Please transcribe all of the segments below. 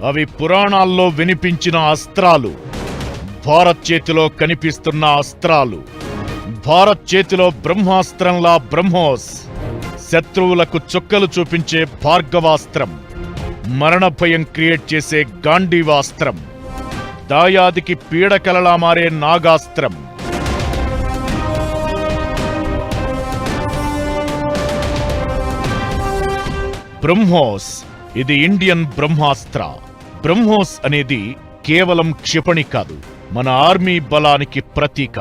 అవి పురాణాల్లో వినిపించిన అస్త్రాలు. భారత్ చేతిలో కనిపిస్తున్న అస్త్రాలు. భారత్ చేతిలో బ్రహ్మాస్త్రంలా బ్రహ్మోస్. శత్రువులకు చుక్కలు చూపించే భార్గవాస్త్రం. మరణ భయం క్రియేట్ చేసే గాంధీవాస్త్రం. దాయాదికి పీడకలలా మారే నాగాస్త్రం. బ్రహ్మోస్ ఇది ఇండియన్ బ్రహ్మాస్త్ర. బ్రహ్మోస్ అనేది కేవలం క్షిపణి కాదు, మన ఆర్మీ బలానికి ప్రతీక.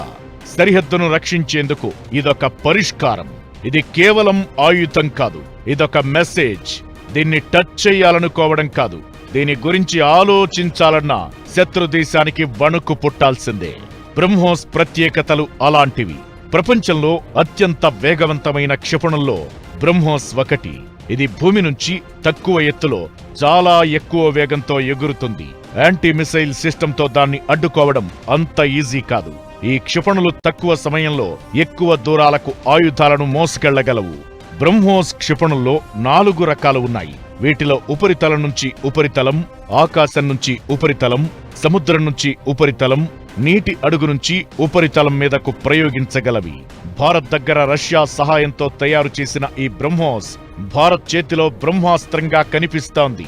సరిహద్దును రక్షించేందుకు ఇదొక పరిష్కారం. ఇది కేవలం ఆయుధం కాదు, ఇదొక మెసేజ్. దీన్ని టచ్ చెయ్యాలనుకోవడం కాదు, దీని గురించి ఆలోచించాలన్నా శత్రు దేశానికి వణుకు పుట్టాల్సిందే. బ్రహ్మోస్ ప్రత్యేకతలు అలాంటివి. ప్రపంచంలో అత్యంత వేగవంతమైన క్షిపణుల్లో బ్రహ్మోస్ ఒకటి. ఇది భూమి నుంచి తక్కువ ఎత్తులో చాలా ఎక్కువ వేగంతో ఎగురుతుంది. యాంటీ మిసైల్ సిస్టంతో దాన్ని అడ్డుకోవడం అంత ఈజీ కాదు. ఈ క్షిపణులు తక్కువ సమయంలో ఎక్కువ దూరాలకు ఆయుధాలను మోసుకెళ్లగలవు. బ్రహ్మోస్ క్షిపణుల్లో 4 రకాలు ఉన్నాయి. వీటిలో ఉపరితలం నుంచి ఉపరితలం, ఆకాశం నుంచి ఉపరితలం, సముద్రం నుంచి ఉపరితలం, నీటి అడుగు నుంచి ఉపరితలం మీదకు ప్రయోగించగలవి. భారత్ దగ్గర రష్యా సహాయంతో తయారు చేసిన ఈ బ్రహ్మోస్ భారత్ చేతిలో బ్రహ్మాస్త్రంగా కనిపిస్తోంది.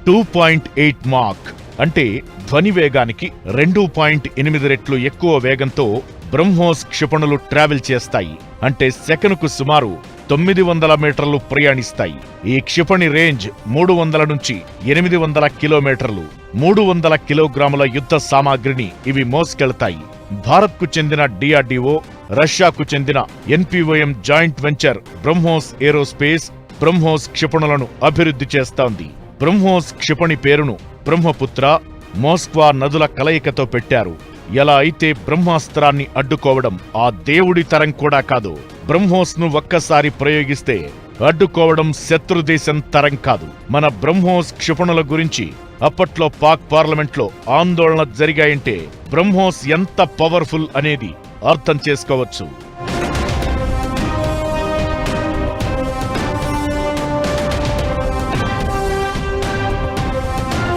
2.8 మాక్ అంటే ధ్వని వేగానికి 2.8 రెట్లు ఎక్కువ వేగంతో బ్రహ్మోస్ క్షిపణులు ట్రావెల్ చేస్తాయి. అంటే సెకనుకు సుమారు 900 మీటర్లు ప్రయాణిస్తాయి. ఈ క్షిపణి రేంజ్ 300 నుంచి 800 కిలోమీటర్లు. 300 కిలోగ్రాముల యుద్ధ సామాగ్రిని ఇవి మోసుకెళ్తాయి. భారత్కు చెందిన డిఆర్డీఓ, రష్యాకు చెందిన NPOM joint venture BrahMos aerospace BrahMos క్షిపణులను అభివృద్ధి చేస్తోంది. బ్రహ్మోస్ క్షిపణి పేరును బ్రహ్మపుత్ర, మోస్క్వా నదుల కలయికతో పెట్టారు. ఎలా అయితే బ్రహ్మాస్త్రాన్ని అడ్డుకోవడం ఆ దేవుడి తరం కూడా కాదు, బ్రహ్మోస్ ను ఒక్కసారి ప్రయోగిస్తే అడ్డుకోవడం శత్రుదేశం తరం కాదు. మన బ్రహ్మోస్ క్షిపణుల గురించి అప్పట్లో పాక్ పార్లమెంట్లో ఆందోళన జరిగాయంటే బ్రహ్మోస్ ఎంత పవర్ఫుల్ అనేది అర్థం చేసుకోవచ్చు.